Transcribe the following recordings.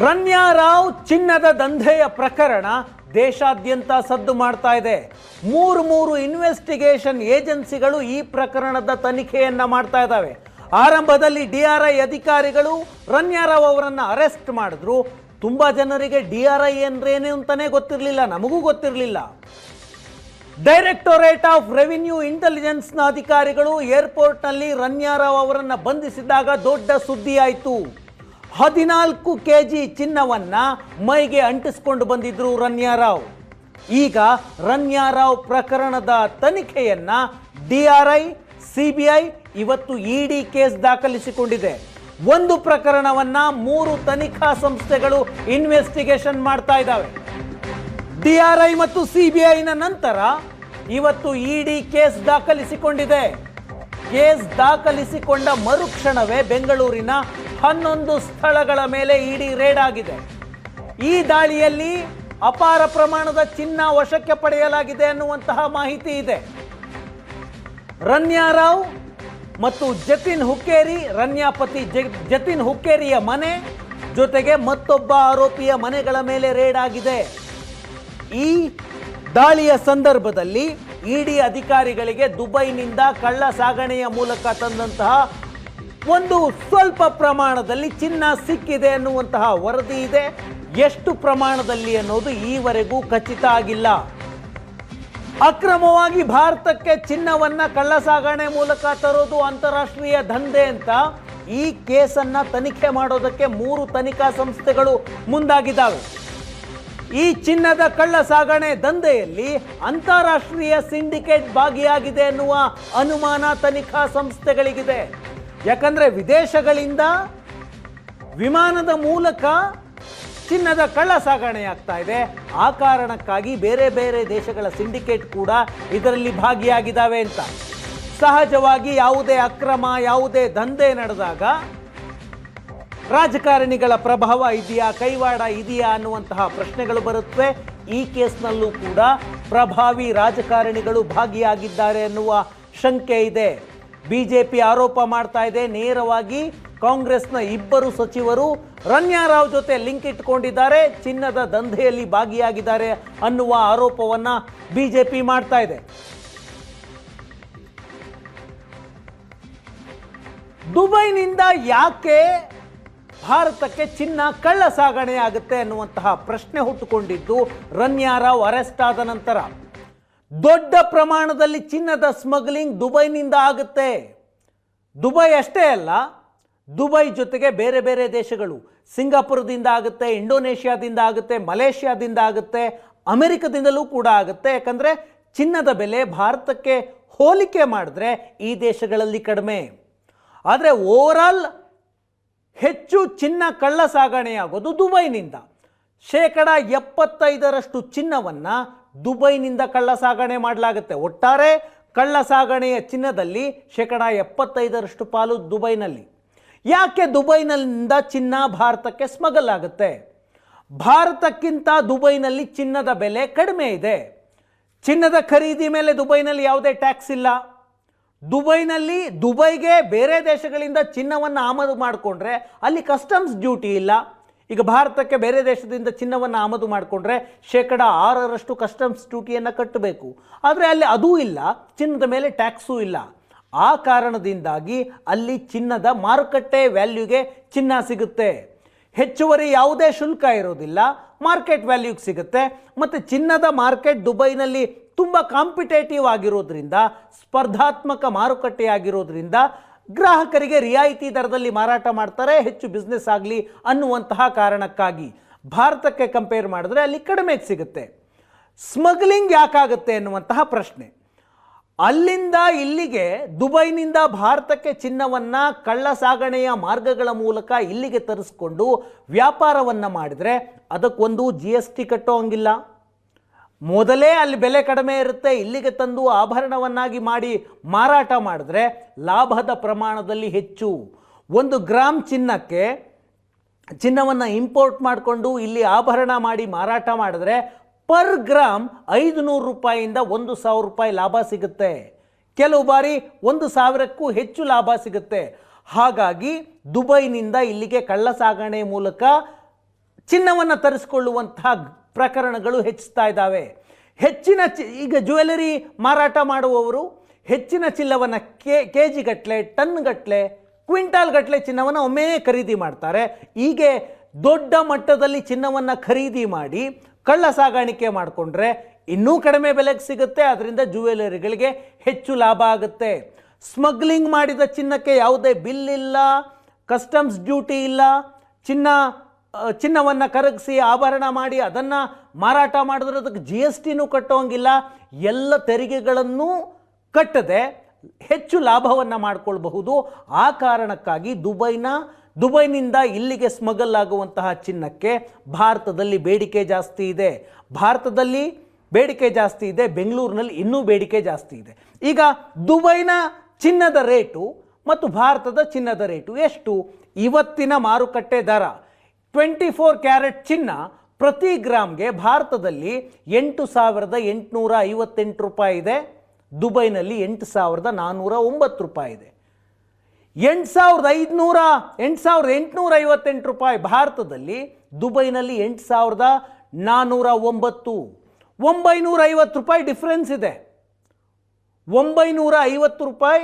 ರನ್ಯಾ ರಾವ್ ಚಿನ್ನದ ದಂಧೆಯ ಪ್ರಕರಣ ದೇಶಾದ್ಯಂತ ಸದ್ದು ಮಾಡ್ತಾ ಇದೆ. ಮೂರು ಇನ್ವೆಸ್ಟಿಗೇಷನ್ ಏಜೆನ್ಸಿಗಳು ಈ ಪ್ರಕರಣದ ತನಿಖೆಯನ್ನ ಮಾಡ್ತಾ ಇದ್ದಾವೆ. ಆರಂಭದಲ್ಲಿ DRI ಅಧಿಕಾರಿಗಳು ರನ್ಯಾ ರಾವ್ ಅವರನ್ನು ಅರೆಸ್ಟ್ ಮಾಡಿದ್ರು. ತುಂಬಾ ಜನರಿಗೆ DRI ಏನೇನು ಅಂತಾನೆ ಗೊತ್ತಿರಲಿಲ್ಲ, ನಮಗೂ ಗೊತ್ತಿರಲಿಲ್ಲ. ಡೈರೆಕ್ಟೋರೇಟ್ ಆಫ್ ರೆವಿನ್ಯೂ ಇಂಟೆಲಿಜೆನ್ಸ್ನ ಅಧಿಕಾರಿಗಳು ಏರ್ಪೋರ್ಟ್ನಲ್ಲಿ ರನ್ಯಾ ರಾವ್ ಅವರನ್ನು ಬಂಧಿಸಿದಾಗ ದೊಡ್ಡ ಸುದ್ದಿ ಆಯಿತು. 14 kg ಚಿನ್ನವನ್ನ ಮೈಗೆ ಅಂಟಿಸಿಕೊಂಡು ಬಂದಿದ್ರು ರನ್ಯಾ ರಾವ್. ಈಗ ರನ್ಯಾ ರಾವ್ ಪ್ರಕರಣದ ತನಿಖೆಯನ್ನ DRI, CBI ಇವತ್ತು ED ಕೇಸ್ ದಾಖಲಿಸಿಕೊಂಡಿದೆ. ಒಂದು ಪ್ರಕರಣವನ್ನ 3 ತನಿಖಾ ಸಂಸ್ಥೆಗಳು ಇನ್ವೆಸ್ಟಿಗೇಷನ್ ಮಾಡ್ತಾ ಇದ್ದಾವೆ. DRI ಮತ್ತು CBIನ ನಂತರ ಇವತ್ತು ED ಕೇಸ್ ದಾಖಲಿಸಿಕೊಂಡಿದೆ. ಕೇಸ್ ದಾಖಲಿಸಿಕೊಂಡ ಮರುಕ್ಷಣವೇ ಬೆಂಗಳೂರಿನ 11 ಸ್ಥಳಗಳ ಮೇಲೆ ED ರೇಡ್ ಆಗಿದೆ. ಈ ದಾಳಿಯಲ್ಲಿ ಅಪಾರ ಪ್ರಮಾಣದ ಚಿನ್ನ ವಶಕ್ಕೆ ಪಡೆಯಲಾಗಿದೆ ಅನ್ನುವಂತಹ ಮಾಹಿತಿ ಇದೆ. ರನ್ಯಾ ರಾವ್ ಮತ್ತು ಜತಿನ್ ಹುಕ್ಕೇರಿ, ರನ್ಯಾ ಪತಿ ಜತಿನ್ ಹುಕ್ಕೇರಿಯ ಮನೆ ಜೊತೆಗೆ ಮತ್ತೊಬ್ಬ ಆರೋಪಿಯ ಮನೆಗಳ ಮೇಲೆ ರೇಡ್ ಆಗಿದೆ. ಈ ದಾಳಿಯ ಸಂದರ್ಭದಲ್ಲಿ ED ಅಧಿಕಾರಿಗಳಿಗೆ ದುಬೈನಿಂದ ಕಳ್ಳ ಸಾಗಣೆಯ ಮೂಲಕ ತಂದಂತಹ ಒಂದು ಸ್ವಲ್ಪ ಪ್ರಮಾಣದಲ್ಲಿ ಚಿನ್ನ ಸಿಕ್ಕಿದೆ ಅನ್ನುವಂತಹ ವರದಿ ಇದೆ. ಎಷ್ಟು ಪ್ರಮಾಣದಲ್ಲಿ ಅನ್ನೋದು ಈವರೆಗೂ ಖಚಿತ ಆಗಿಲ್ಲ. ಅಕ್ರಮವಾಗಿ ಭಾರತಕ್ಕೆ ಚಿನ್ನವನ್ನ ಕಳ್ಳ ಸಾಗಣೆ ಮೂಲಕ ತರೋದು ಅಂತಾರಾಷ್ಟ್ರೀಯ ದಂಧೆ ಅಂತ ಈ ಕೇಸನ್ನ ತನಿಖೆ ಮಾಡೋದಕ್ಕೆ 3 ತನಿಖಾ ಸಂಸ್ಥೆಗಳು ಮುಂದಾಗಿದ್ದಾವೆ. ಈ ಚಿನ್ನದ ಕಳ್ಳ ಸಾಗಣೆ ದಂಧೆಯಲ್ಲಿ ಅಂತಾರಾಷ್ಟ್ರೀಯ ಸಿಂಡಿಕೇಟ್ ಭಾಗಿಯಾಗಿದೆ ಎನ್ನುವ ಅನುಮಾನ ತನಿಖಾ ಸಂಸ್ಥೆಗಳಿಗಿದೆ. ಯಾಕಂದ್ರೆ ವಿದೇಶಗಳಿಂದ ವಿಮಾನದ ಮೂಲಕ ಚಿನ್ನದ ಕಳ್ಳ ಸಾಗಣೆ ಆಗ್ತಾ ಇದೆ. ಆ ಕಾರಣಕ್ಕಾಗಿ ಬೇರೆ ಬೇರೆ ದೇಶಗಳ ಸಿಂಡಿಕೇಟ್ ಕೂಡ ಇದರಲ್ಲಿ ಭಾಗಿಯಾಗಿದ್ದಾವೆ ಅಂತ. ಸಹಜವಾಗಿ ಯಾವುದೇ ಅಕ್ರಮ, ಯಾವುದೇ ದಂಧೆ ನಡೆದಾಗ ರಾಜಕಾರಣಿಗಳ ಪ್ರಭಾವ ಇದೆಯಾ, ಕೈವಾಡ ಇದೆಯಾ ಅನ್ನುವಂತಹ ಪ್ರಶ್ನೆಗಳು ಬರುತ್ತವೆ. ಈ ಕೇಸ್ನಲ್ಲೂ ಕೂಡ ಪ್ರಭಾವಿ ರಾಜಕಾರಣಿಗಳು ಭಾಗಿಯಾಗಿದ್ದಾರೆ ಎನ್ನುವ ಶಂಕೆ ಇದೆ. ಬಿಜೆಪಿ ಆರೋಪ ಮಾಡ್ತಾ ಇದೆ, ನೇರವಾಗಿ ಕಾಂಗ್ರೆಸ್ನ 2 ಸಚಿವರು ರನ್ಯಾ ರಾವ್ ಜೊತೆ ಲಿಂಕ್ ಇಟ್ಕೊಂಡಿದ್ದಾರೆ, ಚಿನ್ನದ ದಂಧೆಯಲ್ಲಿ ಭಾಗಿಯಾಗಿದ್ದಾರೆ ಅನ್ನುವ ಆರೋಪವನ್ನ ಬಿಜೆಪಿ ಮಾಡ್ತಾ ಇದೆ. ದುಬೈನಿಂದ ಯಾಕೆ ಭಾರತಕ್ಕೆ ಚಿನ್ನ ಕಳ್ಳ ಸಾಗಣೆ ಆಗುತ್ತೆ ಅನ್ನುವಂತಹ ಪ್ರಶ್ನೆ ಹುಟ್ಟುಕೊಂಡಿದ್ದು ರನ್ಯಾ ರಾವ್ ಅರೆಸ್ಟ್ ಆದ ನಂತರ. ದೊಡ್ಡ ಪ್ರಮಾಣದಲ್ಲಿ ಚಿನ್ನದ ಸ್ಮಗ್ಲಿಂಗ್ ದುಬೈನಿಂದ ಆಗುತ್ತೆ. ದುಬೈ ಅಷ್ಟೇ ಅಲ್ಲ, ದುಬೈ ಜೊತೆಗೆ ಬೇರೆ ಬೇರೆ ದೇಶಗಳು, ಸಿಂಗಾಪುರದಿಂದ ಆಗುತ್ತೆ, ಇಂಡೋನೇಷ್ಯಾದಿಂದ ಆಗುತ್ತೆ, ಮಲೇಷ್ಯಾದಿಂದ ಆಗುತ್ತೆ, ಅಮೆರಿಕದಿಂದಲೂ ಕೂಡ ಆಗುತ್ತೆ. ಯಾಕಂದರೆ ಚಿನ್ನದ ಬೆಲೆ ಭಾರತಕ್ಕೆ ಹೋಲಿಕೆ ಮಾಡಿದ್ರೆ ಈ ದೇಶಗಳಲ್ಲಿ ಕಡಿಮೆ. ಆದರೆ ಓವರಾಲ್ ಹೆಚ್ಚು ಚಿನ್ನ ಕಳ್ಳ ಸಾಗಣೆಯಾಗೋದು ದುಬೈನಿಂದ. 75% ಚಿನ್ನವನ್ನು ದುಬೈನಿಂದ ಕಳ್ಳ ಸಾಗಣೆ ಮಾಡಲಾಗುತ್ತೆ. ಒಟ್ಟಾರೆ ಕಳ್ಳ ಸಾಗಣೆಯ ಚಿನ್ನದಲ್ಲಿ 75% ಪಾಲು ದುಬೈನಲ್ಲಿ. ಯಾಕೆ ದುಬೈನಿಂದ ಚಿನ್ನ ಭಾರತಕ್ಕೆ ಸ್ಮಗಲ್ ಆಗುತ್ತೆ? ಭಾರತಕ್ಕಿಂತ ದುಬೈನಲ್ಲಿ ಚಿನ್ನದ ಬೆಲೆ ಕಡಿಮೆ ಇದೆ. ಚಿನ್ನದ ಖರೀದಿ ಮೇಲೆ ದುಬೈನಲ್ಲಿ ಯಾವುದೇ ಟ್ಯಾಕ್ಸ್ ಇಲ್ಲ. ದುಬೈಗೆ ಬೇರೆ ದೇಶಗಳಿಂದ ಚಿನ್ನವನ್ನು ಆಮದು ಮಾಡಿಕೊಂಡ್ರೆ ಅಲ್ಲಿ ಕಸ್ಟಮ್ಸ್ ಡ್ಯೂಟಿ ಇಲ್ಲ. ಈಗ ಭಾರತಕ್ಕೆ ಬೇರೆ ದೇಶದಿಂದ ಚಿನ್ನವನ್ನು ಆಮದು ಮಾಡಿಕೊಂಡ್ರೆ 6% ಕಸ್ಟಮ್ಸ್ ಡ್ಯೂಟಿಯನ್ನು ಕಟ್ಟಬೇಕು. ಆದರೆ ಅಲ್ಲಿ ಅದೂ ಇಲ್ಲ, ಚಿನ್ನದ ಮೇಲೆ ಟ್ಯಾಕ್ಸೂ ಇಲ್ಲ. ಆ ಕಾರಣದಿಂದಾಗಿ ಅಲ್ಲಿ ಚಿನ್ನದ ಮಾರುಕಟ್ಟೆ ವ್ಯಾಲ್ಯೂಗೆ ಚಿನ್ನ ಸಿಗುತ್ತೆ. ಹೆಚ್ಚುವರಿ ಯಾವುದೇ ಶುಲ್ಕ ಇರೋದಿಲ್ಲ, ಮಾರ್ಕೆಟ್ ವ್ಯಾಲ್ಯೂಗೆ ಸಿಗುತ್ತೆ. ಮತ್ತು ಚಿನ್ನದ ಮಾರ್ಕೆಟ್ ದುಬೈನಲ್ಲಿ ತುಂಬ ಕಾಂಪಿಟೇಟಿವ್ ಆಗಿರೋದ್ರಿಂದ, ಸ್ಪರ್ಧಾತ್ಮಕ ಮಾರುಕಟ್ಟೆ ಆಗಿರೋದ್ರಿಂದ ಗ್ರಾಹಕರಿಗೆ ರಿಯಾಯಿತಿ ದರದಲ್ಲಿ ಮಾರಾಟ ಮಾಡ್ತಾರೆ, ಹೆಚ್ಚು ಬಿಸ್ನೆಸ್ ಆಗಲಿ ಅನ್ನುವಂತಹ ಕಾರಣಕ್ಕಾಗಿ. ಭಾರತಕ್ಕೆ ಕಂಪೇರ್ ಮಾಡಿದ್ರೆ ಅಲ್ಲಿ ಕಡಿಮೆಗೆ ಸಿಗುತ್ತೆ. ಸ್ಮಗ್ಲಿಂಗ್ ಯಾಕಾಗುತ್ತೆ ಅನ್ನುವಂತಹ ಪ್ರಶ್ನೆ. ಅಲ್ಲಿಂದ ಇಲ್ಲಿಗೆ, ದುಬೈನಿಂದ ಭಾರತಕ್ಕೆ ಚಿನ್ನವನ್ನು ಕಳ್ಳ ಸಾಗಣೆಯ ಮಾರ್ಗಗಳ ಮೂಲಕ ಇಲ್ಲಿಗೆ ತರಿಸ್ಕೊಂಡು ವ್ಯಾಪಾರವನ್ನು ಮಾಡಿದರೆ ಅದಕ್ಕೊಂದು GST ಕಟ್ಟೋ ಹಂಗಿಲ್ಲ. ಮೊದಲೇ ಅಲ್ಲಿ ಬೆಲೆ ಕಡಿಮೆ ಇರುತ್ತೆ, ಇಲ್ಲಿಗೆ ತಂದು ಆಭರಣವನ್ನಾಗಿ ಮಾಡಿ ಮಾರಾಟ ಮಾಡಿದ್ರೆ ಲಾಭದ ಪ್ರಮಾಣದಲ್ಲಿ ಹೆಚ್ಚು. 1 ಗ್ರಾಮ್ ಚಿನ್ನವನ್ನು ಇಂಪೋರ್ಟ್ ಮಾಡಿಕೊಂಡು ಇಲ್ಲಿ ಆಭರಣ ಮಾಡಿ ಮಾರಾಟ ಮಾಡಿದ್ರೆ ಪರ್ ಗ್ರಾಮ್ 500 ರೂಪಾಯಿಯಿಂದ 1,000 ರೂಪಾಯಿ ಲಾಭ ಸಿಗುತ್ತೆ. ಕೆಲವು ಬಾರಿ 1,000ಕ್ಕೂ ಹೆಚ್ಚು ಲಾಭ ಸಿಗುತ್ತೆ. ಹಾಗಾಗಿ ದುಬೈನಿಂದ ಇಲ್ಲಿಗೆ ಕಳ್ಳ ಸಾಗಣೆ ಮೂಲಕ ಚಿನ್ನವನ್ನು ತರಿಸಿಕೊಳ್ಳುವಂತಹ ಪ್ರಕರಣಗಳು ಹೆಚ್ಚುತ್ತಾ ಇದ್ದಾವೆ. ಹೆಚ್ಚಿನ ಈಗ ಜ್ಯುವೆಲರಿ ಮಾರಾಟ ಮಾಡುವವರು ಹೆಚ್ಚಿನ ಚಿನ್ನವನ್ನು ಕೆ ಜಿ ಗಟ್ಟಲೆ, ಟನ್ ಗಟ್ಟಲೆ, ಕ್ವಿಂಟಾಲ್ ಗಟ್ಟಲೆ ಚಿನ್ನವನ್ನು ಒಮ್ಮೆ ಖರೀದಿ ಮಾಡ್ತಾರೆ. ಹೀಗೆ ದೊಡ್ಡ ಮಟ್ಟದಲ್ಲಿ ಚಿನ್ನವನ್ನು ಖರೀದಿ ಮಾಡಿ ಕಳ್ಳ ಸಾಗಾಣಿಕೆ ಮಾಡಿಕೊಂಡ್ರೆ ಇನ್ನೂ ಕಡಿಮೆ ಬೆಲೆಗೆ ಸಿಗುತ್ತೆ. ಅದರಿಂದ ಜ್ಯುವೆಲರಿಗಳಿಗೆ ಹೆಚ್ಚು ಲಾಭ ಆಗುತ್ತೆ. ಸ್ಮಗ್ಲಿಂಗ್ ಮಾಡಿದ ಚಿನ್ನಕ್ಕೆ ಯಾವುದೇ ಬಿಲ್ ಇಲ್ಲ, ಕಸ್ಟಮ್ಸ್ ಡ್ಯೂಟಿ ಇಲ್ಲ. ಚಿನ್ನವನ್ನು ಕರಗಿಸಿ ಆಭರಣ ಮಾಡಿ ಅದನ್ನು ಮಾರಾಟ ಮಾಡಿದ್ರೆ ಅದಕ್ಕೆ GSTನೂ ಕಟ್ಟೋಂಗಿಲ್ಲ. ಎಲ್ಲ ತೆರಿಗೆಗಳನ್ನು ಕಟ್ಟದೆ ಹೆಚ್ಚು ಲಾಭವನ್ನು ಮಾಡಿಕೊಳ್ಬಹುದು. ಆ ಕಾರಣಕ್ಕಾಗಿ ದುಬೈನಿಂದ ಇಲ್ಲಿಗೆ ಸ್ಮಗಲ್ ಆಗುವಂತಹ ಚಿನ್ನಕ್ಕೆ ಭಾರತದಲ್ಲಿ ಬೇಡಿಕೆ ಜಾಸ್ತಿ ಇದೆ. ಬೆಂಗಳೂರಿನಲ್ಲಿ ಇನ್ನೂ ಬೇಡಿಕೆ ಜಾಸ್ತಿ ಇದೆ. ಈಗ ದುಬೈನ ಚಿನ್ನದ ರೇಟು ಮತ್ತು ಭಾರತದ ಚಿನ್ನದ ರೇಟು ಎಷ್ಟು? ಇವತ್ತಿನ ಮಾರುಕಟ್ಟೆ ದರ 24 ಕ್ಯಾರೆಟ್ ಚಿನ್ನ ಪ್ರತಿ ಗ್ರಾಮ್ಗೆ ಭಾರತದಲ್ಲಿ 8,858 ರೂಪಾಯಿ ಇದೆ. ದುಬೈನಲ್ಲಿ 8,409 ರೂಪಾಯಿ ಇದೆ. 8,858 ರೂಪಾಯಿ ಭಾರತದಲ್ಲಿ, ದುಬೈನಲ್ಲಿ 8,409. 950 ರೂಪಾಯಿ ಡಿಫ್ರೆನ್ಸ್ ಇದೆ. 950 ರೂಪಾಯಿ,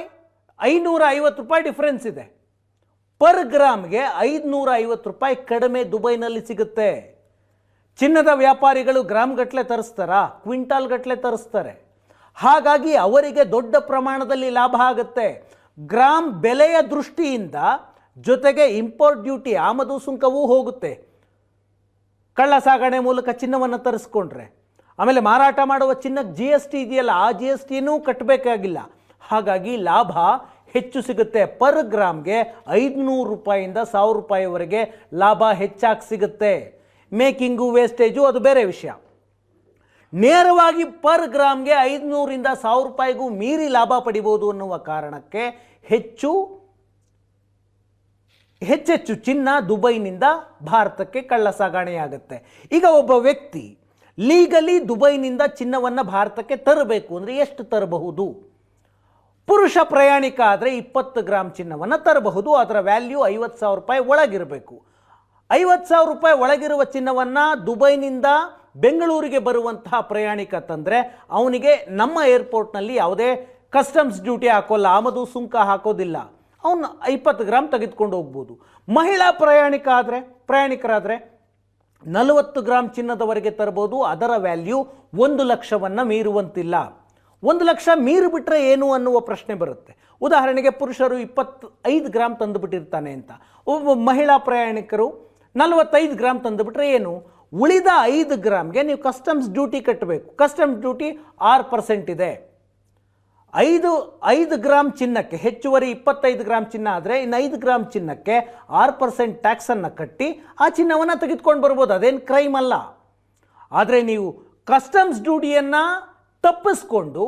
550 ರೂಪಾಯಿ ಡಿಫ್ರೆನ್ಸ್ ಇದೆ. ಪರ್ ಗ್ರಾಮ್ಗೆ 550 ರೂಪಾಯಿ ಕಡಿಮೆ ದುಬೈನಲ್ಲಿ ಸಿಗುತ್ತೆ. ಚಿನ್ನದ ವ್ಯಾಪಾರಿಗಳು ಗ್ರಾಮ್ ಗಟ್ಟಲೆ ತರಿಸ್ತಾರಾ? ಕ್ವಿಂಟಾಲ್ ಗಟ್ಟಲೆ ತರಿಸ್ತಾರೆ. ಹಾಗಾಗಿ ಅವರಿಗೆ ದೊಡ್ಡ ಪ್ರಮಾಣದಲ್ಲಿ ಲಾಭ ಆಗುತ್ತೆ. ಗ್ರಾಮ್ ಬೆಲೆಯ ದೃಷ್ಟಿಯಿಂದ ಜೊತೆಗೆ ಇಂಪೋರ್ಟ್ ಡ್ಯೂಟಿ, ಆಮದು ಸುಂಕವೂ ಹೋಗುತ್ತೆ ಕಳ್ಳ ಸಾಗಣೆ ಮೂಲಕ ಚಿನ್ನವನ್ನು ತರಿಸ್ಕೊಂಡ್ರೆ. ಆಮೇಲೆ ಮಾರಾಟ ಮಾಡುವ ಚಿನ್ನಕ್ಕೆ GST ಇದೆಯಲ್ಲ, ಆ GSTನೂ ಕಟ್ಟಬೇಕಾಗಿಲ್ಲ. ಹಾಗಾಗಿ ಲಾಭ ಹೆಚ್ಚು ಸಿಗುತ್ತೆ. ಪರ್ ಗ್ರಾಮ್ಗೆ 500 ರೂಪಾಯಿಯಿಂದ 1000 ರೂಪಾಯಿವರೆಗೆ ಲಾಭ ಹೆಚ್ಚಾಗಿ ಸಿಗುತ್ತೆ. ಮೇಕಿಂಗು, ವೇಸ್ಟೇಜು ಅದು ಬೇರೆ ವಿಷಯ. ನೇರವಾಗಿ ಪರ್ ಗ್ರಾಮ್ಗೆ 500ರಿಂದ 1000 ರೂಪಾಯಿಗೂ ಮೀರಿ ಲಾಭ ಪಡಿಬೋದು ಅನ್ನುವ ಕಾರಣಕ್ಕೆ ಹೆಚ್ಚೆಚ್ಚು ಚಿನ್ನ ದುಬೈನಿಂದ ಭಾರತಕ್ಕೆ ಕಳ್ಳ ಸಾಗಣೆಯಾಗುತ್ತೆ. ಈಗ ಒಬ್ಬ ವ್ಯಕ್ತಿ ಲೀಗಲಿ ದುಬೈನಿಂದ ಚಿನ್ನವನ್ನು ಭಾರತಕ್ಕೆ ತರಬೇಕು ಅಂದರೆ ಎಷ್ಟು ತರಬಹುದು? ಪುರುಷ ಪ್ರಯಾಣಿಕ ಆದರೆ 20 ಗ್ರಾಮ್ ಚಿನ್ನವನ್ನು ತರಬಹುದು. ಅದರ ವ್ಯಾಲ್ಯೂ 50,000 ರೂಪಾಯಿ ಒಳಗಿರಬೇಕು. 50,000 ರೂಪಾಯಿ ಒಳಗಿರುವ ಚಿನ್ನವನ್ನು ದುಬೈನಿಂದ ಬೆಂಗಳೂರಿಗೆ ಬರುವಂತಹ ಪ್ರಯಾಣಿಕ ತಂದರೆ ಅವನಿಗೆ ನಮ್ಮ ಏರ್ಪೋರ್ಟ್ನಲ್ಲಿ ಯಾವುದೇ ಕಸ್ಟಮ್ಸ್ ಡ್ಯೂಟಿ ಹಾಕೋಲ್ಲ, ಆಮದು ಸುಂಕ ಹಾಕೋದಿಲ್ಲ. ಅವನು 20 ಗ್ರಾಮ್ ತೆಗೆದುಕೊಂಡು ಹೋಗ್ಬೋದು. ಮಹಿಳಾ ಪ್ರಯಾಣಿಕರಾದರೆ 40 ಗ್ರಾಮ್ ಚಿನ್ನದವರೆಗೆ ತರಬಹುದು. ಅದರ ವ್ಯಾಲ್ಯೂ 1 ಲಕ್ಷವನ್ನು ಮೀರುವಂತಿಲ್ಲ. 1 ಲಕ್ಷ ಮೀರಿಬಿಟ್ರೆ ಏನು ಅನ್ನುವ ಪ್ರಶ್ನೆ ಬರುತ್ತೆ. ಉದಾಹರಣೆಗೆ ಪುರುಷರು 25 ಗ್ರಾಮ್ ತಂದುಬಿಟ್ಟಿರ್ತಾನೆ ಅಂತ, ಒಬ್ಬ ಮಹಿಳಾ ಪ್ರಯಾಣಿಕರು 45 ಗ್ರಾಮ್ ತಂದುಬಿಟ್ರೆ ಏನು? ಉಳಿದ 5 ಗ್ರಾಮ್ಗೆ ನೀವು ಕಸ್ಟಮ್ಸ್ ಡ್ಯೂಟಿ ಕಟ್ಟಬೇಕು. ಕಸ್ಟಮ್ಸ್ ಡ್ಯೂಟಿ 6% ಇದೆ. 5 ಗ್ರಾಮ್ ಚಿನ್ನಕ್ಕೆ, ಹೆಚ್ಚುವರಿ 25 ಗ್ರಾಮ್ ಚಿನ್ನ ಆದರೆ ಇನ್ನು 5 ಗ್ರಾಮ್ ಚಿನ್ನಕ್ಕೆ 6% ಟ್ಯಾಕ್ಸನ್ನು ಕಟ್ಟಿ ಆ ಚಿನ್ನವನ್ನು ತೆಗೆದುಕೊಂಡು ಬರ್ಬೋದು. ಅದೇನು ಕ್ರೈಮ್ ಅಲ್ಲ. ಆದರೆ ನೀವು ಕಸ್ಟಮ್ಸ್ ಡ್ಯೂಟಿಯನ್ನು ತಪ್ಪಿಸ್ಕೊಂಡು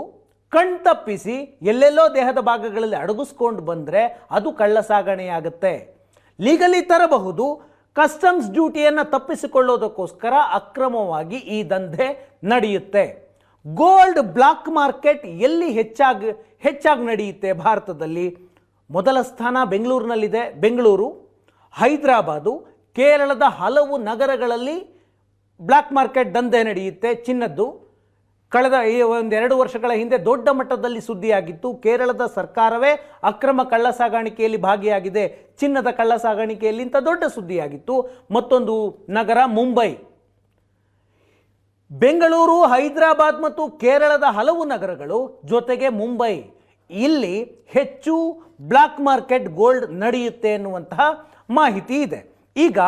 ಕಣ್ತಪ್ಪಿಸಿ ಎಲ್ಲೆಲ್ಲೋ ದೇಹದ ಭಾಗಗಳಲ್ಲಿ ಅಡಗಿಸ್ಕೊಂಡು ಬಂದರೆ ಅದು ಕಳ್ಳ ಸಾಗಣೆಯಾಗುತ್ತೆ. ಲೀಗಲಿ ತರಬಹುದು. ಕಸ್ಟಮ್ಸ್ ಡ್ಯೂಟಿಯನ್ನು ತಪ್ಪಿಸಿಕೊಳ್ಳೋದಕ್ಕೋಸ್ಕರ ಅಕ್ರಮವಾಗಿ ಈ ದಂಧೆ ನಡೆಯುತ್ತೆ. ಗೋಲ್ಡ್ ಬ್ಲಾಕ್ ಮಾರ್ಕೆಟ್ ಎಲ್ಲಿ ಹೆಚ್ಚಾಗಿ ನಡೆಯುತ್ತೆ ಭಾರತದಲ್ಲಿ? ಮೊದಲ ಸ್ಥಾನ ಬೆಂಗಳೂರಿನಲ್ಲಿದೆ. ಬೆಂಗಳೂರು, ಹೈದರಾಬಾದು, ಕೇರಳದ ಹಲವು ನಗರಗಳಲ್ಲಿ ಬ್ಲಾಕ್ ಮಾರ್ಕೆಟ್ ದಂಧೆ ನಡೆಯುತ್ತೆ ಚಿನ್ನದ್ದು. ಕಳೆದ 1-2 ವರ್ಷಗಳ ಹಿಂದೆ ದೊಡ್ಡ ಮಟ್ಟದಲ್ಲಿ ಸುದ್ದಿಯಾಗಿತ್ತು. ಕೇರಳದ ಸರ್ಕಾರವೇ ಅಕ್ರಮ ಕಳ್ಳ ಸಾಗಾಣಿಕೆಯಲ್ಲಿ ಭಾಗಿಯಾಗಿದೆ, ಚಿನ್ನದ ಕಳ್ಳ ಸಾಗಾಣಿಕೆಯಲ್ಲಿ ಅಂತ ದೊಡ್ಡ ಸುದ್ದಿಯಾಗಿತ್ತು. ಮತ್ತೊಂದು ನಗರ ಮುಂಬೈ. ಬೆಂಗಳೂರು, ಹೈದರಾಬಾದ್ ಮತ್ತು ಕೇರಳದ ಹಲವು ನಗರಗಳು ಜೊತೆಗೆ ಮುಂಬೈ, ಇಲ್ಲಿ ಹೆಚ್ಚು ಬ್ಲಾಕ್ ಮಾರ್ಕೆಟ್ ಗೋಲ್ಡ್ ನಡೆಯುತ್ತೆ ಎನ್ನುವಂತಹ ಮಾಹಿತಿ ಇದೆ. ಈಗ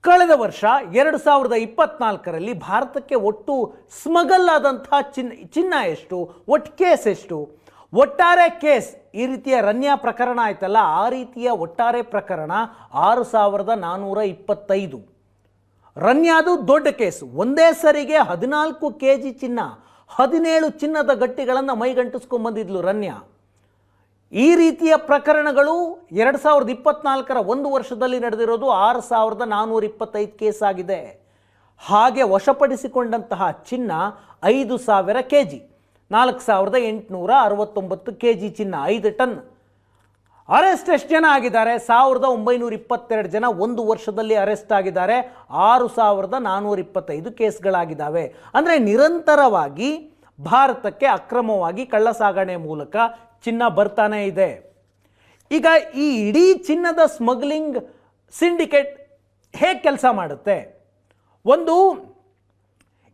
ಕಳೆದ ವರ್ಷ 2024ರಲ್ಲಿ ಭಾರತಕ್ಕೆ ಒಟ್ಟು ಸ್ಮಗಲ್ ಆದಂತಹ ಚಿನ್ನ ಎಷ್ಟು? ಒಟ್ಟು ಕೇಸ್ ಎಷ್ಟು? ಒಟ್ಟಾರೆ ಕೇಸ್, ಈ ರೀತಿಯ ರನ್ಯಾ ಪ್ರಕರಣ ಆಯ್ತಲ್ಲ, ಆ ರೀತಿಯ ಒಟ್ಟಾರೆ ಪ್ರಕರಣ 6,425. ರನ್ಯಾದು ದೊಡ್ಡ ಕೇಸ್. ಒಂದೇ ಸರಿಗೆ 14 kg ಚಿನ್ನ, 17 ಚಿನ್ನದ ಗಟ್ಟಿಗಳನ್ನು ಮೈಗಂಟಿಸ್ಕೊಂಡ್ಬಂದಿದ್ಲು ರನ್ಯಾ. ಈ ರೀತಿಯ ಪ್ರಕರಣಗಳು 2024ರ ಒಂದು ವರ್ಷದಲ್ಲಿ ನಡೆದಿರೋದು 6,425 ಕೇಸ್ ಆಗಿದೆ. ಹಾಗೆ ವಶಪಡಿಸಿಕೊಂಡಂತಹ ಚಿನ್ನ 5,000 kg, 4,869 kg ಚಿನ್ನ, 5 ಟನ್. ಅರೆಸ್ಟ್ ಎಷ್ಟು ಜನ ಆಗಿದ್ದಾರೆ? 1922 ಜನ ಒಂದು ವರ್ಷದಲ್ಲಿ ಅರೆಸ್ಟ್ ಆಗಿದ್ದಾರೆ. 6425 ಕೇಸ್ಗಳಾಗಿದ್ದಾವೆ. ಅಂದರೆ ನಿರಂತರವಾಗಿ ಭಾರತಕ್ಕೆ ಅಕ್ರಮವಾಗಿ ಕಳ್ಳ ಸಾಗಣೆ ಮೂಲಕ ಚಿನ್ನ ಬರ್ತಾನೆ ಇದೆ. ಈಗ ಈ ಇಡೀ ಚಿನ್ನದ ಸ್ಮಗ್ಲಿಂಗ್ ಸಿಂಡಿಕೇಟ್ ಹೇಗೆ ಕೆಲಸ ಮಾಡುತ್ತೆ? ಒಂದು,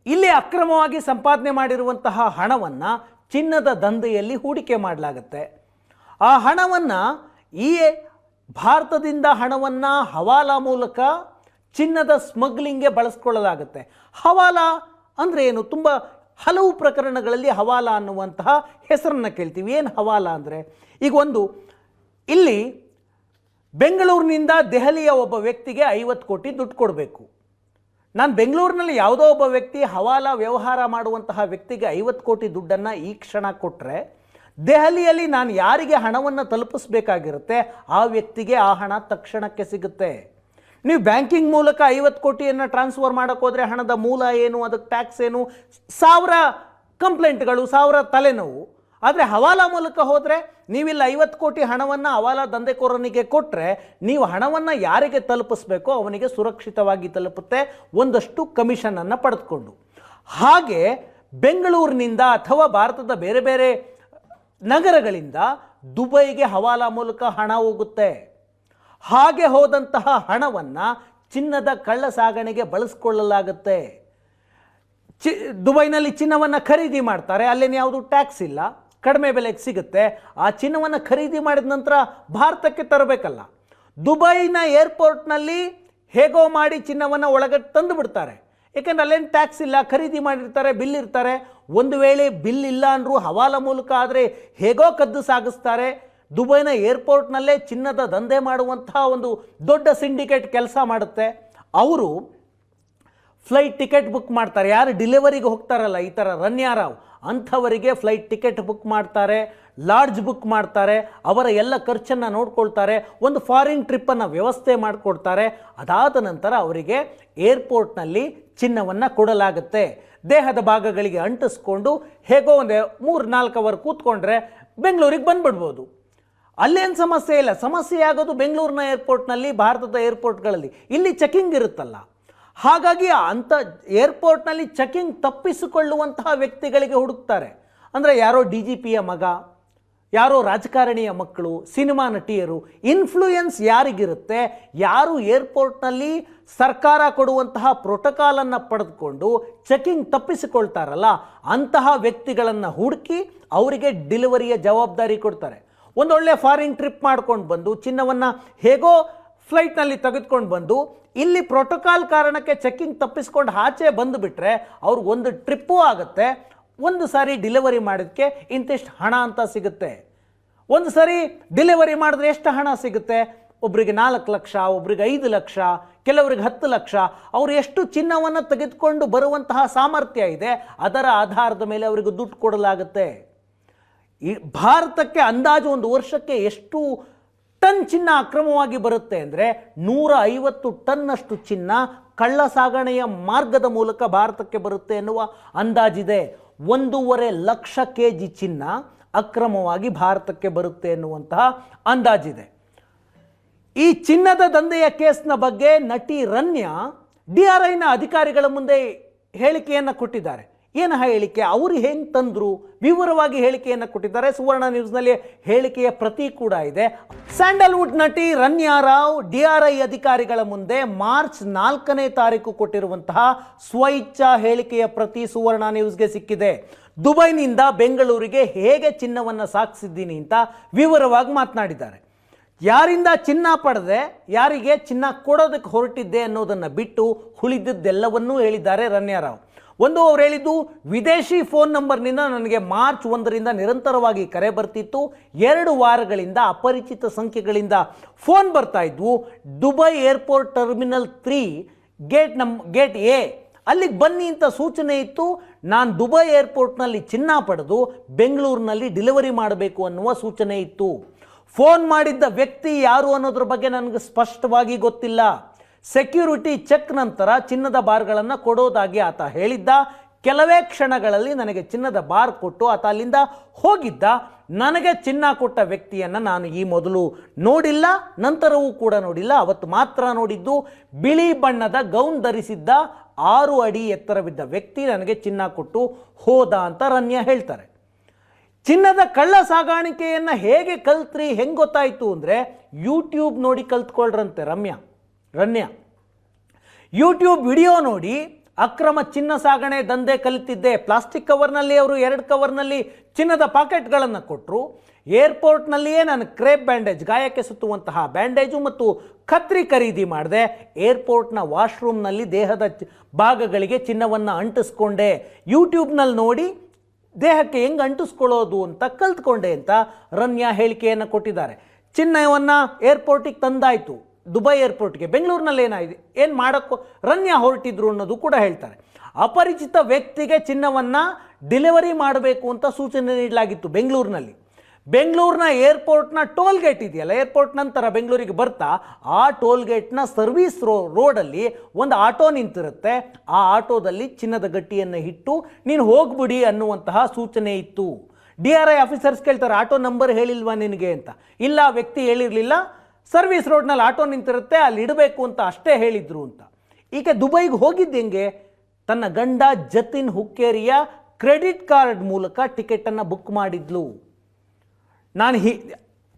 ಇಲ್ಲಿ ಅಕ್ರಮವಾಗಿ ಸಂಪಾದನೆ ಮಾಡಿರುವಂತಹ ಹಣವನ್ನು ಚಿನ್ನದ ದಂಧೆಯಲ್ಲಿ ಹೂಡಿಕೆ ಮಾಡಲಾಗುತ್ತೆ. ಆ ಹಣವನ್ನು ಭಾರತದಿಂದ ಹಣವನ್ನು ಹವಾಲಾ ಮೂಲಕ ಚಿನ್ನದ ಸ್ಮಗ್ಲಿಂಗ್ಗೆ ಬಳಸ್ಕೊಳ್ಳಲಾಗುತ್ತೆ. ಹವಾಲಾ ಅಂದರೆ ಏನು? ತುಂಬ ಹಲವು ಪ್ರಕರಣಗಳಲ್ಲಿ ಹವಾಲಾ ಅನ್ನುವಂತಹ ಹೆಸರನ್ನು ಕೇಳ್ತೀವಿ. ಏನು ಹವಾಲಾ ಅಂದರೆ, ಈಗ ಇಲ್ಲಿ ಬೆಂಗಳೂರಿನಿಂದ ದೆಹಲಿಯ ಒಬ್ಬ ವ್ಯಕ್ತಿಗೆ 50 ಕೋಟಿ ದುಡ್ಡು ಕೊಡಬೇಕು. ನಾನು ಬೆಂಗಳೂರಿನಲ್ಲಿ ಯಾವುದೋ ಒಬ್ಬ ವ್ಯಕ್ತಿ ಹವಾಲಾ ವ್ಯವಹಾರ ಮಾಡುವಂತಹ ವ್ಯಕ್ತಿಗೆ 50 ಕೋಟಿ ದುಡ್ಡನ್ನು ಈ ಕ್ಷಣ ಕೊಟ್ಟರೆ, ದೆಹಲಿಯಲ್ಲಿ ನಾನು ಯಾರಿಗೆ ಹಣವನ್ನು ತಲುಪಿಸಬೇಕಾಗಿರುತ್ತೆ ಆ ವ್ಯಕ್ತಿಗೆ ಆ ಹಣ ತಕ್ಷಣಕ್ಕೆ ಸಿಗುತ್ತೆ. ನೀವು ಬ್ಯಾಂಕಿಂಗ್ ಮೂಲಕ 50 ಕೋಟಿಯನ್ನು ಟ್ರಾನ್ಸ್ಫರ್ ಮಾಡೋಕ್ಕೆ ಹೋದರೆ ಹಣದ ಮೂಲ ಏನು, ಅದಕ್ಕೆ ಟ್ಯಾಕ್ಸ್ ಏನು, 1000 ಕಂಪ್ಲೇಂಟ್ಗಳು, 1000 ತಲೆನೋವು. ಆದರೆ ಹವಾಲಾ ಮೂಲಕ ಹೋದರೆ ನೀವಿಲ್ಲಿ 50 ಕೋಟಿ ಹಣವನ್ನು ಹವಾಲಾ ದಂಧೆಕೋರನಿಗೆ ಕೊಟ್ಟರೆ ನೀವು ಹಣವನ್ನು ಯಾರಿಗೆ ತಲುಪಿಸ್ಬೇಕೋ ಅವನಿಗೆ ಸುರಕ್ಷಿತವಾಗಿ ತಲುಪುತ್ತೆ, ಒಂದಷ್ಟು ಕಮಿಷನನ್ನು ಪಡೆದುಕೊಂಡು. ಹಾಗೆ ಬೆಂಗಳೂರಿನಿಂದ ಅಥವಾ ಭಾರತದ ಬೇರೆ ಬೇರೆ ನಗರಗಳಿಂದ ದುಬೈಗೆ ಹವಾಲಾ ಮೂಲಕ ಹಣ ಹೋಗುತ್ತೆ. ಹಾಗೆ ಹೋದಂತಹ ಹಣವನ್ನು ಚಿನ್ನದ ಕಳ್ಳ ಸಾಗಣೆಗೆ ಬಳಸ್ಕೊಳ್ಳಲಾಗುತ್ತೆ. ದುಬೈನಲ್ಲಿ ಚಿನ್ನವನ್ನು ಖರೀದಿ ಮಾಡ್ತಾರೆ, ಅಲ್ಲೇನು ಯಾವುದು ಟ್ಯಾಕ್ಸ್ ಇಲ್ಲ, ಕಡಿಮೆ ಬೆಲೆಗೆ ಸಿಗುತ್ತೆ. ಆ ಚಿನ್ನವನ್ನು ಖರೀದಿ ಮಾಡಿದ ನಂತರ ಭಾರತಕ್ಕೆ ತರಬೇಕಲ್ಲ, ದುಬೈನ ಏರ್ಪೋರ್ಟ್ನಲ್ಲಿ ಹೇಗೋ ಮಾಡಿ ಚಿನ್ನವನ್ನು ಒಳಗಡೆ ತಂದು ಬಿಡ್ತಾರೆ. ಏಕೆಂದರೆ ಅಲ್ಲೇನು ಟ್ಯಾಕ್ಸ್ ಇಲ್ಲ, ಖರೀದಿ ಮಾಡಿರ್ತಾರೆ, ಬಿಲ್ ಇರ್ತಾರೆ. ಒಂದು ವೇಳೆ ಬಿಲ್ ಇಲ್ಲ ಅಂದರೂ ಹವಾಲಾ ಮೂಲಕ ಆದರೆ ಹೇಗೋ ಕದ್ದು ಸಾಗಿಸ್ತಾರೆ. ದುಬೈನ ಏರ್ಪೋರ್ಟ್ನಲ್ಲೇ ಚಿನ್ನದ ದಂಧೆ ಮಾಡುವಂತಹ ಒಂದು ದೊಡ್ಡ ಸಿಂಡಿಕೇಟ್ ಕೆಲಸ ಮಾಡುತ್ತೆ. ಅವರು ಫ್ಲೈಟ್ ಟಿಕೆಟ್ ಬುಕ್ ಮಾಡ್ತಾರೆ. ಯಾರು ಡೆಲಿವರಿಗೆ ಹೋಗ್ತಾರಲ್ಲ, ಈ ಥರ ರನ್ಯಾರಾವ್ ಅಂಥವರಿಗೆ ಫ್ಲೈಟ್ ಟಿಕೆಟ್ ಬುಕ್ ಮಾಡ್ತಾರೆ, ಲಾಡ್ಜ್ ಬುಕ್ ಮಾಡ್ತಾರೆ, ಅವರ ಎಲ್ಲ ಖರ್ಚನ್ನು ನೋಡ್ಕೊಳ್ತಾರೆ, ಒಂದು ಫಾರಿನ್ ಟ್ರಿಪ್ಪನ್ನು ವ್ಯವಸ್ಥೆ ಮಾಡಿಕೊಡ್ತಾರೆ. ಅದಾದ ನಂತರ ಅವರಿಗೆ ಏರ್ಪೋರ್ಟ್ನಲ್ಲಿ ಚಿನ್ನವನ್ನು ಕೊಡಲಾಗುತ್ತೆ. ದೇಹದ ಭಾಗಗಳಿಗೆ ಅಂಟಿಸ್ಕೊಂಡು ಹೇಗೋ ಒಂದು 3-4 ಅವರ್ ಕೂತ್ಕೊಂಡ್ರೆ ಬೆಂಗಳೂರಿಗೆ ಬಂದುಬಿಡ್ಬೋದು. ಅಲ್ಲೇನು ಸಮಸ್ಯೆ ಇಲ್ಲ. ಸಮಸ್ಯೆ ಆಗೋದು ಬೆಂಗಳೂರಿನ ಏರ್ಪೋರ್ಟ್ನಲ್ಲಿ, ಭಾರತದ ಏರ್ಪೋರ್ಟ್ಗಳಲ್ಲಿ. ಇಲ್ಲಿ ಚೆಕಿಂಗ್ ಇರುತ್ತಲ್ಲ, ಹಾಗಾಗಿ ಅಂಥ ಏರ್ಪೋರ್ಟ್ನಲ್ಲಿ ಚೆಕಿಂಗ್ ತಪ್ಪಿಸಿಕೊಳ್ಳುವಂತಹ ವ್ಯಕ್ತಿಗಳಿಗೆ ಹುಡುಕ್ತಾರೆ. ಅಂದರೆ ಯಾರೋ DGPಯ ಮಗ, ಯಾರೋ ರಾಜಕಾರಣಿಯ ಮಕ್ಕಳು, ಸಿನಿಮಾ ನಟಿಯರು, ಇನ್ಫ್ಲೂಯೆನ್ಸ್ ಯಾರಿಗಿರುತ್ತೆ, ಯಾರು ಏರ್ಪೋರ್ಟ್ನಲ್ಲಿ ಸರ್ಕಾರ ಕೊಡುವಂತಹ ಪ್ರೋಟೋಕಾಲನ್ನು ಪಡೆದುಕೊಂಡು ಚೆಕಿಂಗ್ ತಪ್ಪಿಸಿಕೊಳ್ತಾರಲ್ಲ, ಅಂತಹ ವ್ಯಕ್ತಿಗಳನ್ನು ಹುಡುಕಿ ಅವರಿಗೆ ಡೆಲಿವರಿಯ ಜವಾಬ್ದಾರಿ ಕೊಡ್ತಾರೆ. ಒಂದೊಳ್ಳೆ ಫಾರಿನ್ ಟ್ರಿಪ್ ಮಾಡ್ಕೊಂಡು ಬಂದು ಚಿನ್ನವನ್ನು ಹೇಗೋ ಫ್ಲೈಟ್ನಲ್ಲಿ ತೆಗೆದುಕೊಂಡು ಬಂದು ಇಲ್ಲಿ ಪ್ರೋಟೋಕಾಲ್ ಕಾರಣಕ್ಕೆ ಚೆಕಿಂಗ್ ತಪ್ಪಿಸ್ಕೊಂಡು ಆಚೆ ಬಂದುಬಿಟ್ರೆ ಅವ್ರಿಗೆ ಒಂದು ಟ್ರಿಪ್ಪೂ ಆಗುತ್ತೆ. ಒಂದು ಸಾರಿ ಡೆಲಿವರಿ ಮಾಡೋದಕ್ಕೆ ಇಂತಿಷ್ಟು ಹಣ ಅಂತ ಸಿಗುತ್ತೆ. ಒಂದು ಸಾರಿ ಡೆಲಿವರಿ ಮಾಡಿದ್ರೆ ಎಷ್ಟು ಹಣ ಸಿಗುತ್ತೆ? ಒಬ್ಬರಿಗೆ 4 ಲಕ್ಷ, ಒಬ್ರಿಗೆ 5 ಲಕ್ಷ, ಕೆಲವರಿಗೆ 10 ಲಕ್ಷ. ಅವರು ಎಷ್ಟು ಚಿನ್ನವನ್ನು ತೆಗೆದುಕೊಂಡು ಬರುವಂತಹ ಸಾಮರ್ಥ್ಯ ಇದೆ, ಅದರ ಆಧಾರದ ಮೇಲೆ ಅವರಿಗೆ ದುಡ್ಡು ಕೊಡಲಾಗುತ್ತೆ. ಈ ಭಾರತಕ್ಕೆ ಅಂದಾಜು ಒಂದು ವರ್ಷಕ್ಕೆ ಎಷ್ಟು ಟನ್ ಚಿನ್ನ ಅಕ್ರಮವಾಗಿ ಬರುತ್ತೆ ಅಂದರೆ 150 ಟನ್ನಷ್ಟು ಚಿನ್ನ ಕಳ್ಳ ಸಾಗಣೆಯ ಮಾರ್ಗದ ಮೂಲಕ ಭಾರತಕ್ಕೆ ಬರುತ್ತೆ ಎನ್ನುವ ಅಂದಾಜಿದೆ. 1.5 ಲಕ್ಷ kg ಚಿನ್ನ ಅಕ್ರಮವಾಗಿ ಭಾರತಕ್ಕೆ ಬರುತ್ತೆ ಎನ್ನುವಂತಹ ಅಂದಾಜಿದೆ. ಈ ಚಿನ್ನದ ದಂಧೆಯ ಕೇಸ್ನ ಬಗ್ಗೆ ನಟಿ ರನ್ಯಾ DRIನ ಅಧಿಕಾರಿಗಳ ಮುಂದೆ ಹೇಳಿಕೆಯನ್ನು ಕೊಟ್ಟಿದ್ದಾರೆ. ಏನು ಹೇಳಿಕೆ, ಅವರು ಹೆಂಗೆ ತಂದರು, ವಿವರವಾಗಿ ಹೇಳಿಕೆಯನ್ನು ಕೊಟ್ಟಿದ್ದಾರೆ. ಸುವರ್ಣ ನ್ಯೂಸ್ನಲ್ಲಿ ಹೇಳಿಕೆಯ ಪ್ರತಿ ಕೂಡ ಇದೆ. ಸ್ಯಾಂಡಲ್ವುಡ್ ನಟಿ ರನ್ಯಾ ರಾವ್ DRI ಅಧಿಕಾರಿಗಳ ಮುಂದೆ ಮಾರ್ಚ್ 4ನೇ ತಾರೀಕು ಕೊಟ್ಟಿರುವಂತಹ ಸ್ವಇಚ್ಛಾ ಹೇಳಿಕೆಯ ಪ್ರತಿ ಸುವರ್ಣ ನ್ಯೂಸ್ಗೆ ಸಿಕ್ಕಿದೆ. ದುಬೈನಿಂದ ಬೆಂಗಳೂರಿಗೆ ಹೇಗೆ ಚಿನ್ನವನ್ನು ಸಾಗಿಸಿದ್ದೀನಿ ಅಂತ ವಿವರವಾಗಿ ಮಾತನಾಡಿದ್ದಾರೆ. ಯಾರಿಂದ ಚಿನ್ನ ಪಡೆದೆ, ಯಾರಿಗೆ ಚಿನ್ನ ಕೊಡೋದಕ್ಕೆ ಹೊರಟಿದ್ದೆ ಅನ್ನೋದನ್ನು ಬಿಟ್ಟು ಉಳಿದಿದ್ದೆಲ್ಲವನ್ನೂ ಹೇಳಿದ್ದಾರೆ ರನ್ಯಾ ರಾವ್. ಒಂದು, ಅವ್ರು ಹೇಳಿದ್ದು ವಿದೇಶಿ ಫೋನ್ ನಂಬರ್ನಿಂದ ನನಗೆ ಮಾರ್ಚ್ 1ರಿಂದ ನಿರಂತರವಾಗಿ ಕರೆ ಬರ್ತಿತ್ತು. 2 ವಾರಗಳಿಂದ ಅಪರಿಚಿತ ಸಂಖ್ಯೆಗಳಿಂದ ಫೋನ್ ಬರ್ತಾ ಇದ್ವು. Dubai airport terminal 3 gate A ಅಲ್ಲಿಗೆ ಬನ್ನಿ ಅಂತ ಸೂಚನೆ ಇತ್ತು. ನಾನು ದುಬೈ ಏರ್ಪೋರ್ಟ್ನಲ್ಲಿ ಚಿನ್ನ ಪಡೆದು ಬೆಂಗಳೂರಿನಲ್ಲಿ ಡೆಲಿವರಿ ಮಾಡಬೇಕು ಅನ್ನುವ ಸೂಚನೆ ಇತ್ತು. ಫೋನ್ ಮಾಡಿದ್ದ ವ್ಯಕ್ತಿ ಯಾರು ಅನ್ನೋದ್ರ ಬಗ್ಗೆ ನನಗೆ ಸ್ಪಷ್ಟವಾಗಿ ಗೊತ್ತಿಲ್ಲ. ಸೆಕ್ಯೂರಿಟಿ ಚೆಕ್ ನಂತರ ಚಿನ್ನದ ಬಾರ್ಗಳನ್ನು ಕೊಡೋದಾಗಿ ಆತ ಹೇಳಿದ್ದ. ಕೆಲವೇ ಕ್ಷಣಗಳಲ್ಲಿ ನನಗೆ ಚಿನ್ನದ ಬಾರ್ ಕೊಟ್ಟು ಆತ ಅಲ್ಲಿಂದ ಹೋಗಿದ್ದ. ನನಗೆ ಚಿನ್ನ ಕೊಟ್ಟ ವ್ಯಕ್ತಿಯನ್ನು ನಾನು ಈ ಮೊದಲು ನೋಡಿಲ್ಲ, ನಂತರವೂ ಕೂಡ ನೋಡಿಲ್ಲ. ಅವತ್ತು ಮಾತ್ರ ನೋಡಿದ್ದು ಬಿಳಿ ಬಣ್ಣದ ಗೌನ್ ಧರಿಸಿದ್ದ 6 ಅಡಿ ಎತ್ತರವಿದ್ದ ವ್ಯಕ್ತಿ ನನಗೆ ಚಿನ್ನ ಕೊಟ್ಟು ಹೋದ ಅಂತ ರನ್ಯಾ ಹೇಳ್ತಾರೆ. ಚಿನ್ನದ ಕಳ್ಳ ಸಾಗಾಣಿಕೆಯನ್ನು ಹೇಗೆ ಕಲ್ತ್ರಿ, ಹೆಂಗೆ ಗೊತ್ತಾಯಿತು ಅಂದರೆ ಯೂಟ್ಯೂಬ್ ನೋಡಿ ಕಲ್ತ್ಕೊಳ್ರಂತೆ ರನ್ಯಾ ಯೂಟ್ಯೂಬ್ ವಿಡಿಯೋ ನೋಡಿ ಅಕ್ರಮ ಚಿನ್ನ ಸಾಗಣೆ ದಂಧೆ ಕಲಿತಿದ್ದೆ. ಪ್ಲಾಸ್ಟಿಕ್ ಕವರ್ನಲ್ಲಿ ಅವರು 2 ಕವರ್ನಲ್ಲಿ ಚಿನ್ನದ ಪಾಕೆಟ್ಗಳನ್ನು ಕೊಟ್ಟರು. ಏರ್ಪೋರ್ಟ್ನಲ್ಲಿಯೇ ನಾನು ಕ್ರೇಪ್ ಬ್ಯಾಂಡೇಜ್, ಗಾಯಕ್ಕೆ ಸುತ್ತುವಂತಹ ಬ್ಯಾಂಡೇಜು ಮತ್ತು ಕತ್ರಿ ಖರೀದಿ ಮಾಡಿದೆ. ಏರ್ಪೋರ್ಟ್ನ ವಾಶ್ರೂಮ್ನಲ್ಲಿ ದೇಹದ ಭಾಗಗಳಿಗೆ ಚಿನ್ನವನ್ನು ಅಂಟಿಸ್ಕೊಂಡೆ. ಯೂಟ್ಯೂಬ್ನಲ್ಲಿ ನೋಡಿ ದೇಹಕ್ಕೆ ಹೆಂಗೆ ಅಂಟಿಸ್ಕೊಳ್ಳೋದು ಅಂತ ಕಲ್ತ್ಕೊಂಡೆ ಅಂತ ರನ್ಯಾ ಹೇಳಿಕೆಯನ್ನು ಕೊಟ್ಟಿದ್ದಾರೆ. ಚಿನ್ನವನ್ನು ಏರ್ಪೋರ್ಟಿಗೆ ತಂದಾಯಿತು, ದುಬೈ ಏರ್ಪೋರ್ಟ್ಗೆ. ಬೆಂಗಳೂರಿನಲ್ಲಿ ಏನು ಮಾಡೋಕ್ಕೋ ರನ್ಯಾ ಹೊರಟಿದ್ರು ಅನ್ನೋದು ಕೂಡ ಹೇಳ್ತಾರೆ. ಅಪರಿಚಿತ ವ್ಯಕ್ತಿಗೆ ಚಿನ್ನವನ್ನು ಡಿಲಿವರಿ ಮಾಡಬೇಕು ಅಂತ ಸೂಚನೆ ನೀಡಲಾಗಿತ್ತು ಬೆಂಗಳೂರಿನ ಏರ್ಪೋರ್ಟ್ನ ಟೋಲ್ ಗೇಟ್ ಇದೆಯಲ್ಲ, ಏರ್ಪೋರ್ಟ್ ನಂತರ ಬೆಂಗಳೂರಿಗೆ ಬರ್ತಾ ಆ ಟೋಲ್ ಗೇಟ್ನ ಸರ್ವಿಸ್ ರೋಡಲ್ಲಿ ಒಂದು ಆಟೋ ನಿಂತಿರುತ್ತೆ. ಆ ಆಟೋದಲ್ಲಿ ಚಿನ್ನದ ಗಟ್ಟಿಯನ್ನು ಇಟ್ಟು ನೀನು ಹೋಗ್ಬಿಡಿ ಅನ್ನುವಂತಹ ಸೂಚನೆ ಇತ್ತು. DRI ಆಫೀಸರ್ಸ್ ಕೇಳ್ತಾರೆ, ಆಟೋ ನಂಬರ್ ಹೇಳಿಲ್ವಾ ನಿನಗೆ ಅಂತ. ಇಲ್ಲ, ವ್ಯಕ್ತಿ ಹೇಳಿರಲಿಲ್ಲ, ಸರ್ವಿಸ್ ರೋಡ್ನಲ್ಲಿ ಆಟೋ ನಿಂತಿರುತ್ತೆ, ಅಲ್ಲಿ ಇಡಬೇಕು ಅಂತ ಅಷ್ಟೇ ಹೇಳಿದ್ರು ಅಂತ. ಈಕೆ ದುಬೈಗೆ ಹೋಗಿದ್ದು ಹೆಂಗೆ? ತನ್ನ ಗಂಡ ಜತಿನ್ ಹುಕ್ಕೇರಿಯ ಕ್ರೆಡಿಟ್ ಕಾರ್ಡ್ ಮೂಲಕ ಟಿಕೆಟನ್ನು ಬುಕ್ ಮಾಡಿದ್ಲು.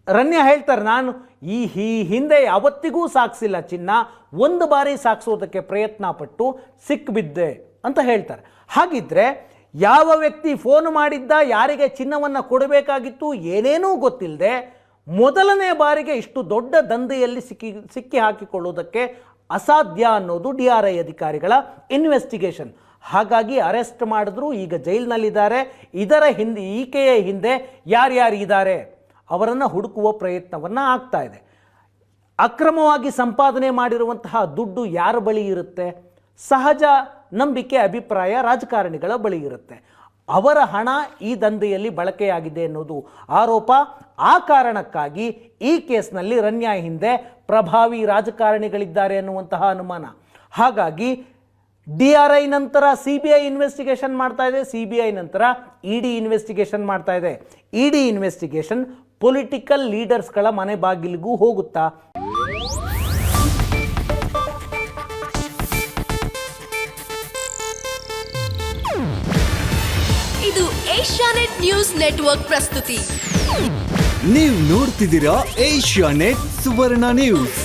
ರನ್ಯಾ ಹೇಳ್ತಾರೆ, ನಾನು ಈ ಹಿಂದೆ ಯಾವತ್ತಿಗೂ ಸಾಗಿಸಿಲ್ಲ ಚಿನ್ನ, ಒಂದು ಬಾರಿ ಸಾಗಿಸೋದಕ್ಕೆ ಪ್ರಯತ್ನ ಪಟ್ಟು ಸಿಕ್ಕಿಬಿದ್ದೆ ಅಂತ ಹೇಳ್ತಾರೆ. ಹಾಗಿದ್ರೆ ಯಾವ ವ್ಯಕ್ತಿ ಫೋನ್ ಮಾಡಿದ್ದ, ಯಾರಿಗೆ ಚಿನ್ನವನ್ನು ಕೊಡಬೇಕಾಗಿತ್ತು, ಏನೇನೂ ಗೊತ್ತಿಲ್ಲದೆ ಮೊದಲನೇ ಬಾರಿಗೆ ಇಷ್ಟು ದೊಡ್ಡ ದಂಧೆಯಲ್ಲಿ ಸಿಕ್ಕಿ ಹಾಕಿಕೊಳ್ಳುವುದಕ್ಕೆ ಅಸಾಧ್ಯ ಅನ್ನೋದು DRI ಅಧಿಕಾರಿಗಳ ಇನ್ವೆಸ್ಟಿಗೇಷನ್. ಹಾಗಾಗಿ ಅರೆಸ್ಟ್ ಮಾಡಿದ್ರು, ಈಗ ಜೈಲಿನಲ್ಲಿದ್ದಾರೆ. ಈಕೆಯ ಹಿಂದೆ ಯಾರ್ಯಾರಿದ್ದಾರೆ ಅವರನ್ನು ಹುಡುಕುವ ಪ್ರಯತ್ನವನ್ನು ಆಗ್ತಾ ಇದೆ. ಅಕ್ರಮವಾಗಿ ಸಂಪಾದನೆ ಮಾಡಿರುವಂತಹ ದುಡ್ಡು ಯಾರ ಬಳಿ ಇರುತ್ತೆ? ಸಹಜ ನಂಬಿಕೆ, ಅಭಿಪ್ರಾಯ ರಾಜಕಾರಣಿಗಳ ಬಳಿ ಇರುತ್ತೆ. ಅವರ ಹಣ ಈ ದಂಧೆಯಲ್ಲಿ ಬಳಕೆಯಾಗಿದೆ ಅನ್ನೋದು ಆರೋಪ. ಆ ಕಾರಣಕ್ಕಾಗಿ ಈ ಕೇಸ್ನಲ್ಲಿ ರನ್ಯಾ ಹಿಂದೆ ಪ್ರಭಾವಿ ರಾಜಕಾರಣಿಗಳಿದ್ದಾರೆ ಅನ್ನುವಂತಹ ಅನುಮಾನ. ಹಾಗಾಗಿ DRI ನಂತರ CBI ಇನ್ವೆಸ್ಟಿಗೇಷನ್ ಮಾಡ್ತಾ ಇದೆ, CBI ನಂತರ ED ಇನ್ವೆಸ್ಟಿಗೇಷನ್ ಮಾಡ್ತಾ ಇದೆ. ED ಇನ್ವೆಸ್ಟಿಗೇಷನ್ ಪೊಲಿಟಿಕಲ್ ಲೀಡರ್ಸ್ಗಳ ಮನೆ ಬಾಗಿಲಿಗೂ ಹೋಗುತ್ತಾ? ಇದು ಏಷ್ಯಾನೆಟ್ ನ್ಯೂಸ್ ನೆಟ್ವರ್ಕ್ ಪ್ರಸ್ತುತಿ. ನೀವು ನೋಡ್ತಿದ್ದೀರಾ ಏಷ್ಯಾನೆಟ್ ಸುವರ್ಣ ನ್ಯೂಸ್.